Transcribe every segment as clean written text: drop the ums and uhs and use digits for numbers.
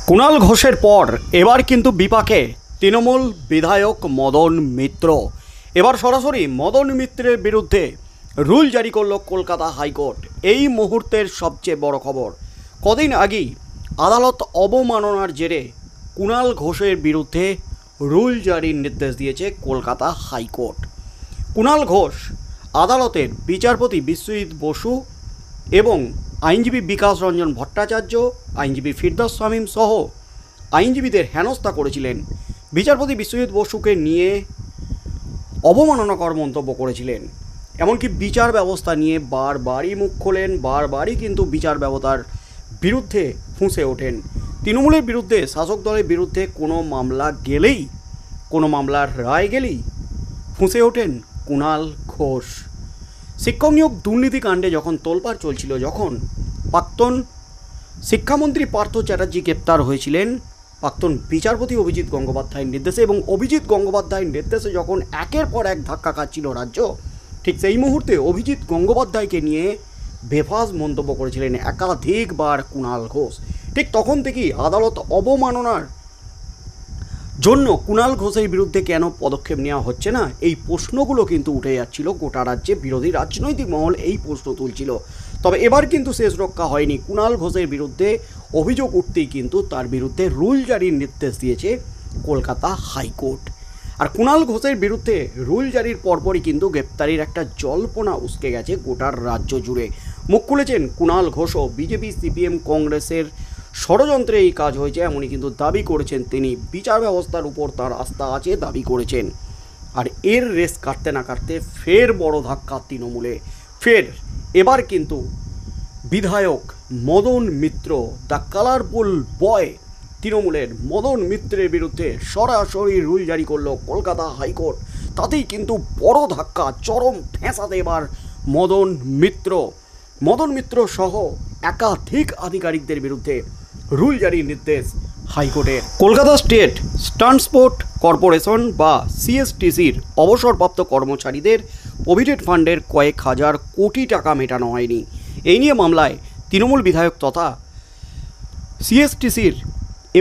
কুণাল ঘোষের পর এবার কিন্তু বিপাকে তৃণমূল বিধায়ক মদন মিত্র। এবার সরাসরি মদন মিত্রের বিরুদ্ধে রুল জারি করল কলকাতা হাইকোর্ট। এই মুহূর্তের সবচেয়ে বড় খবর, কদিন আগেই আদালত অবমাননার জেরে কুণাল ঘোষের বিরুদ্ধে রুল জারির নির্দেশ দিয়েছে কলকাতা হাইকোর্ট। কুণাল ঘোষ আদালতের বিচারপতি বিশ্বজিৎ বসু এবং আইনজীবী বিকাশ রঞ্জন ভট্টাচার্য, আইনজীবী ফিরদৌস শামীম সহ আইনজীবীদের হেনস্থা করেছিলেন। বিচারপতি বিশ্বজিৎ বসুকে নিয়ে অবমাননাকর মন্তব্য করেছিলেন। এমনকি বিচার ব্যবস্থা নিয়ে বারবারই মুখ খোলেন, বারবারই কিন্তু বিচার ব্যবস্থার বিরুদ্ধে ফুঁসে ওঠেন। তৃণমূলের বিরুদ্ধে, শাসক দলের বিরুদ্ধে কোনো মামলা গেলেই, কোনো মামলার রায় গেলেই ফুঁসে ওঠেন কুণাল ঘোষ। শিক্ষক নিয়োগ দুর্নীতিকাণ্ডে যখন তোলপাড় চলছিল, যখন প্রাক্তন শিক্ষামন্ত্রী পার্থ চ্যাটার্জি গ্রেপ্তার হয়েছিলেন প্রাক্তন বিচারপতি অভিজিৎ গঙ্গোপাধ্যায়ের নির্দেশে, এবং অভিজিৎ গঙ্গোপাধ্যায়ের নির্দেশে যখন একের পর এক ধাক্কা খাচ্ছিল রাজ্য, ঠিক সেই মুহূর্তে অভিজিৎ গঙ্গোপাধ্যায়কে নিয়ে বেফাস মন্তব্য করেছিলেন একাধিকবার কুণাল ঘোষ। ঠিক তখন থেকেই আদালত অবমাননার জন্য কুণাল ঘোষের বিরুদ্ধে কেন পদক্ষেপ নেওয়া হচ্ছে না, এই প্রশ্নগুলো কিন্তু উঠে যাচ্ছিল। গোটা রাজ্যে বিরোধী রাজনৈতিক মহল এই প্রশ্ন তুলছিল। তবে এবার কিন্তু শেষ রক্ষা হয়নি। কুণাল ঘোষের বিরুদ্ধে অভিযোগ উঠতেই কিন্তু তার বিরুদ্ধে রুল জারির নির্দেশ দিয়েছে কলকাতা হাইকোর্ট। আর কুণাল ঘোষের বিরুদ্ধে রুল জারির পরপরই কিন্তু গ্রেপ্তারির একটা জল্পনা উস্কে গেছে গোটার রাজ্য জুড়ে। মুখ খুলেছেন কুণাল ঘোষও। বিজেপি, সিপিএম, কংগ্রেসের ষড়যন্ত্রে এই কাজ হয়েছে এমনই কিন্তু দাবি করেছেন তিনি। বিচার ব্যবস্থার উপর তার আস্থা আছে দাবি করেছেন। আর এর রেস কাটতে না কাটতে ফের বড় ধাক্কা তৃণমূলে। এবার কিন্তু বিধায়ক মদন মিত্র, দ্য কালারফুল বয় তৃণমূলের মদন মিত্রের বিরুদ্ধে সরাসরি রুল জারি করল কলকাতা হাইকোর্ট। তাতেই কিন্তু বড় ধাক্কা, চরম ফ্যাঁসাতে এবার মদন মিত্র সহ একাধিক আধিকারিকদের বিরুদ্ধে রুল জারির নির্দেশ হাইকোর্টের। কলকাতা স্টেট ট্রান্সপোর্ট কর্পোরেশন বা সিএসটিসির অবসরপ্রাপ্ত কর্মচারীদের প্রভিডেন্ট ফান্ডের কয়েক হাজার কোটি টাকা মেটানো হয়নি। এই নিয়ে মামলায় তৃণমূল বিধায়ক তথা সিএসটিসির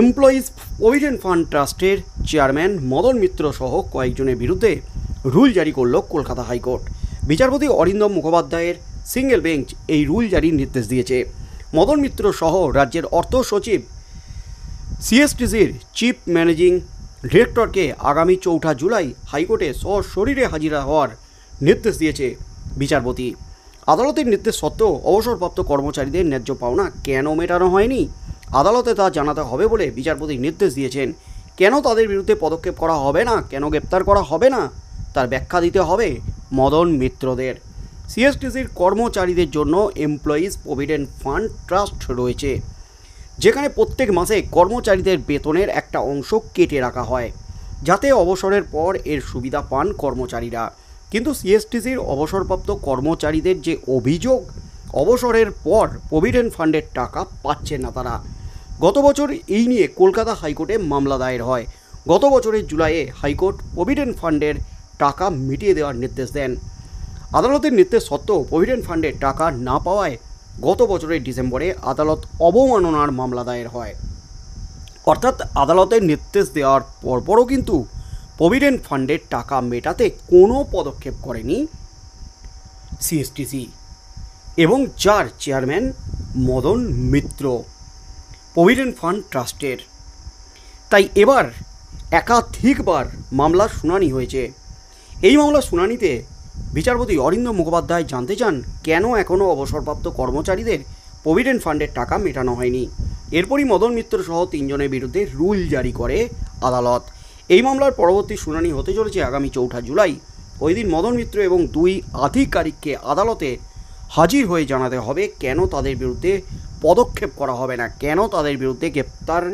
এমপ্লয়িজ প্রভিডেন্ট ফান্ড ট্রাস্টের চেয়ারম্যান মদন মিত্র সহ কয়েকজনের বিরুদ্ধে রুল জারি করল কলকাতা হাইকোর্ট। বিচারপতি অরিন্দম মুখোপাধ্যায়ের সিঙ্গেল বেঞ্চ এই রুল জারির নির্দেশ দিয়েছে। মদন মিত্র সহ রাজ্যের অর্থ সচিব, সিএসটিসির চিফ ম্যানেজিং ডিরেক্টরকে আগামী 4 জুলাই হাইকোর্টে সশরীরে হাজিরা হওয়ার নির্দেশ দিয়েছে বিচারপতি। আদালতের নির্দেশ সত্ত্বেও অবসরপ্রাপ্ত কর্মচারীদের ন্যায্য পাওনা কেন মেটানো হয়নি, আদালতে তা জানাতে হবে বলে বিচারপতি নির্দেশ দিয়েছেন। কেন তাদের বিরুদ্ধে পদক্ষেপ করা হবে না, কেন গ্রেপ্তার করা হবে না, তার ব্যাখ্যা দিতে হবে মদন মিত্রদের। সিএসটিসির কর্মচারীদের জন্য এমপ্লয়িজ প্রভিডেন্ট ফান্ড ট্রাস্ট রয়েছে, যেখানে প্রত্যেক মাসে কর্মচারীদের বেতনের একটা অংশ কেটে রাখা হয়, যাতে অবসরের পর এর সুবিধা পান কর্মচারীরা। কিন্তু সিএসটিসির অবসরপ্রাপ্ত কর্মচারীদের যে অভিযোগ, অবসরের পর প্রভিডেন্ট ফান্ডের টাকা পাচ্ছেন না তারা। গত বছর এই নিয়ে কলকাতা হাইকোর্টে মামলা দায়ের হয়। গত বছরের জুলাইয়ে হাইকোর্ট প্রভিডেন্ট ফান্ডের টাকা মিটিয়ে দেওয়ার নির্দেশ দেন। আদালতের নির্দেশ সত্ত্বেও প্রভিডেন্ট ফান্ডের টাকা না পাওয়ায় গত বছরের ডিসেম্বরে আদালত অবমাননার মামলা দায়ের হয়। অর্থাৎ আদালতের নির্দেশ দেওয়ার পরপরও কিন্তু প্রভিডেন্ট ফান্ডের টাকা মেটাতে কোনো পদক্ষেপ করেনি সিএসটিসি এবং যার chairman Madan Mitra provident fund ট্রাস্টের। তাই এবার একাধিকবার মামলার শুনানি হয়েছে। এই মামলার শুনানিতে বিচারপতি অরিন্দম মুখোপাধ্যায় জানতে চান কেন এখনও অবসরপ্রাপ্ত কর্মচারীদের প্রভিডেন্ট ফান্ডের টাকা মেটানো হয়নি। এরপরই মদন মিত্র সহ 3 জনের বিরুদ্ধে রুল জারি করে আদালত। এই মামলার পরবর্তী শুনানি হতে চলেছে আগামী 4 জুলাই। ওই দিন মদন মিত্র এবং 2 আধিকারিককে আদালতে হাজির হয়ে জানাতে হবে কেন তাদের বিরুদ্ধে পদক্ষেপ করা হবে না, কেন তাদের বিরুদ্ধে গ্রেপ্তার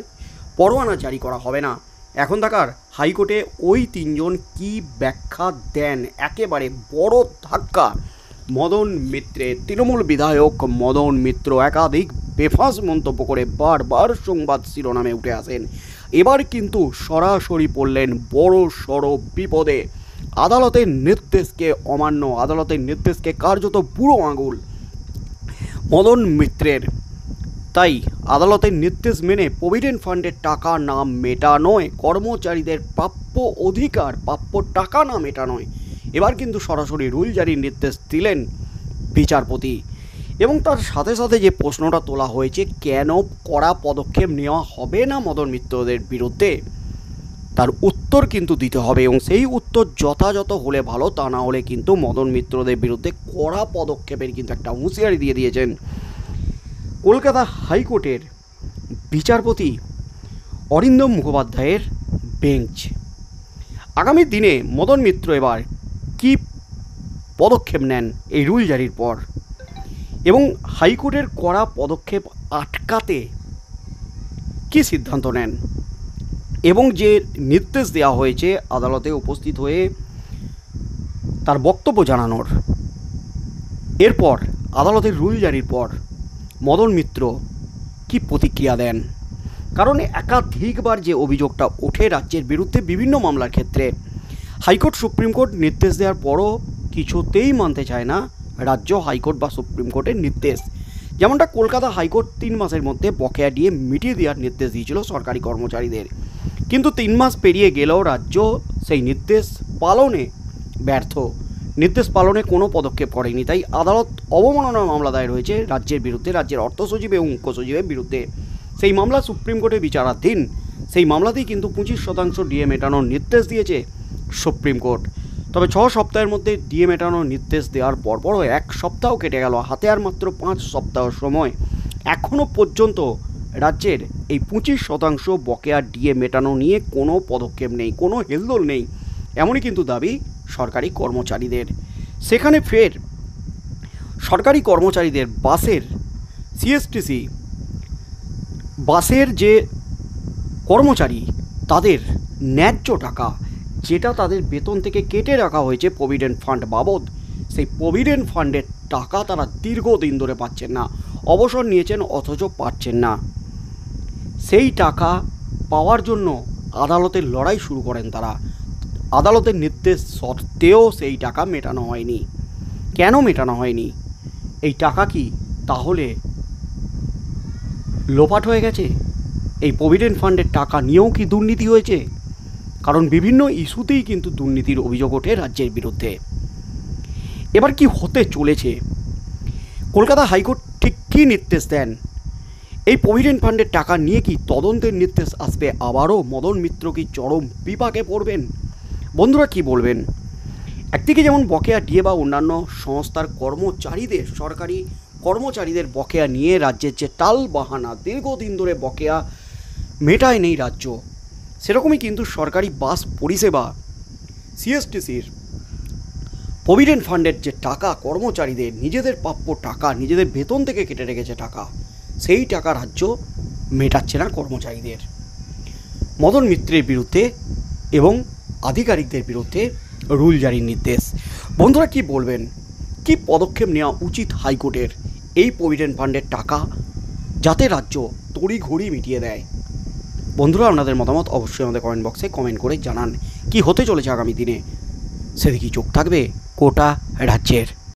পরোয়ানা জারি করা হবে না। এখন থাকার হাইকোর্টে ওই 3 জন কী ব্যাখ্যা দেন। একেবারে বড় ধাক্কা মদন মিত্রের। তৃণমূল বিধায়ক মদন মিত্র একাধিক বেফাঁস মন্তব্য করে বারবার সংবাদ শিরোনামে উঠে আসেন। এবার কিন্তু সরাসরি পড়লেন বড় সড় বিপদে। আদালতের নির্দেশকে অমান্য, আদালতের নির্দেশকে কার্যত বুড়ো আঙুল মদন মিত্রের। তাই আদালতের নির্দেশ মেনে প্রভিডেন্ট ফান্ডের টাকা না মেটানোয়, কর্মচারীদের প্রাপ্য অধিকার, প্রাপ্য টাকা না মেটানোয় এবার কিন্তু সরাসরি রুল জারির নির্দেশ দিলেন বিচারপতি। এবং তার সাথে সাথে যে প্রশ্নটা তোলা হয়েছে, কেন কড়া পদক্ষেপ নেওয়া হবে না মদন মিত্রদের বিরুদ্ধে, তার উত্তর কিন্তু দিতে হবে এবং সেই উত্তর যথাযথ হলে ভালো, তা না হলে কিন্তু মদন মিত্রদের বিরুদ্ধে কড়া পদক্ষেপের কিন্তু একটা হুঁশিয়ারি দিয়ে দিয়েছেন কলকাতা হাইকোর্টের বিচারপতি অরিন্দম মুখোপাধ্যায়ের বেঞ্চ। আগামী দিনে মদন মিত্র এবার কী পদক্ষেপ নেন এই রুল জারির পর, এবং হাইকোর্টের কড়া পদক্ষেপ আটকাতে কী সিদ্ধান্ত নেন, এবং যে নির্দেশ দেওয়া হয়েছে আদালতে উপস্থিত হয়ে তার বক্তব্য জানানোর, এরপর আদালতের রুল জারির পর মদন মিত্র কি প্রতিক্রিয়া দেন। কারণ একাধিকবার যে অভিযোগটা ওঠে রাজ্যের বিরুদ্ধে বিভিন্ন মামলার ক্ষেত্রে, হাইকোর্ট সুপ্রিম কোর্ট নির্দেশ দেওয়ার পরও কিছুতেই মানতে চায় না রাজ্য হাইকোর্ট বা সুপ্রিম কোর্টের নির্দেশ। যেমনটা কলকাতা হাইকোর্ট 3 মাসের মধ্যে বকেয়া দিয়ে মিটিয়ে দেওয়ার নির্দেশ দিয়েছিল সরকারি কর্মচারীদের, কিন্তু 3 মাস পেরিয়ে গেলেও রাজ্য সেই নির্দেশ পালনে ব্যর্থ, নির্দেশ পালনে কোনো পদক্ষেপ করেনি। তাই আদালত অবমাননার মামলা দায়ের হয়েছে রাজ্যের বিরুদ্ধে, রাজ্যের অর্থ সচিব এবং মুখ্য সচিবের বিরুদ্ধে। সেই মামলা সুপ্রিম কোর্টে বিচারাধীন। সেই মামলাতেই কিন্তু 25% ডিএ মেটানোর নির্দেশ দিয়েছে সুপ্রিম কোর্ট। তবে 6 সপ্তাহের মধ্যে ডিএ মেটানোর নির্দেশ দেওয়ার পরপরও 1 সপ্তাহ কেটে গেল, হাতে আর মাত্র 5 সপ্তাহ সময়। এখনও পর্যন্ত রাজ্যের এই 25% বকেয়া ডিএ মেটানো নিয়ে কোনো পদক্ষেপ নেই, কোনো হেলদোল নেই, এমনই কিন্তু দাবি সরকারি কর্মচারীদের। সেখানে ফের সরকারি কর্মচারীদের বাসের সিএসটিসি বাসের যে কর্মচারী, তাদের ন্যায্য টাকা যেটা তাদের বেতন থেকে কেটে রাখা হয়েছে প্রভিডেন্ট ফান্ড বাবদ, সেই প্রভিডেন্ট ফান্ডের টাকা তারা দীর্ঘদিন ধরে পাচ্ছেন না। অবসর নিয়েছেন অথচ পাচ্ছেন না। সেই টাকা পাওয়ার জন্য আদালতের লড়াই শুরু করেন তারা। আদালতের নির্দেশ সত্ত্বেও সেই টাকা মেটানো হয়নি। কেন মেটানো হয়নি? এই টাকা কি তাহলে লোপাট হয়ে গেছে? এই প্রভিডেন্ট ফান্ডের টাকা নিয়েও কি দুর্নীতি হয়েছে? কারণ বিভিন্ন ইস্যুতেই কিন্তু দুর্নীতির অভিযোগ ওঠে রাজ্যের বিরুদ্ধে। এবার কি হতে চলেছে? কলকাতা হাইকোর্ট ঠিক কী নির্দেশ দেন? এই প্রভিডেন্ট ফান্ডের টাকা নিয়ে কি তদন্তের নির্দেশ আসবে আবারও? মদন মিত্র কি চরম বিপাকে পড়বেন? বন্ধুরা কি বলবেন? একদিকে যেমন বকেয়া ডিএ বা অন্যান্য সংস্থার কর্মচারীদের, সরকারি কর্মচারীদের বকেয়া নিয়ে রাজ্যের যে টাল বাহানা, দীর্ঘদিন ধরে বকেয়া মেটায় নেই রাজ্য, সেরকমই কিন্তু সরকারি বাস পরিষেবা সিএসটিসির প্রভিডেন্ট ফান্ডের যে টাকা, কর্মচারীদের নিজেদের প্রাপ্য টাকা, নিজেদের বেতন থেকে কেটে রেখেছে টাকা, সেই টাকা রাজ্য মেটাচ্ছে না কর্মচারীদের। মদন মিত্রের বিরুদ্ধে এবং আধিকারিকদের বিরুদ্ধে রুল জারির নির্দেশ। বন্ধুরা কি বলবেন? কি পদক্ষেপ নেওয়া উচিত হাইকোর্টের এই প্রভিডেন্ট ফান্ডের টাকা যাতে রাজ্য তড়িঘড়ি মিটিয়ে দেয়? বন্ধুরা আপনাদের মতামত অবশ্যই আমাদের কমেন্ট বক্সে কমেন্ট করে জানান। কি হতে চলেছে আগামী দিনে, সেদিকেই চোখ থাকবে গোটা রাজ্যের।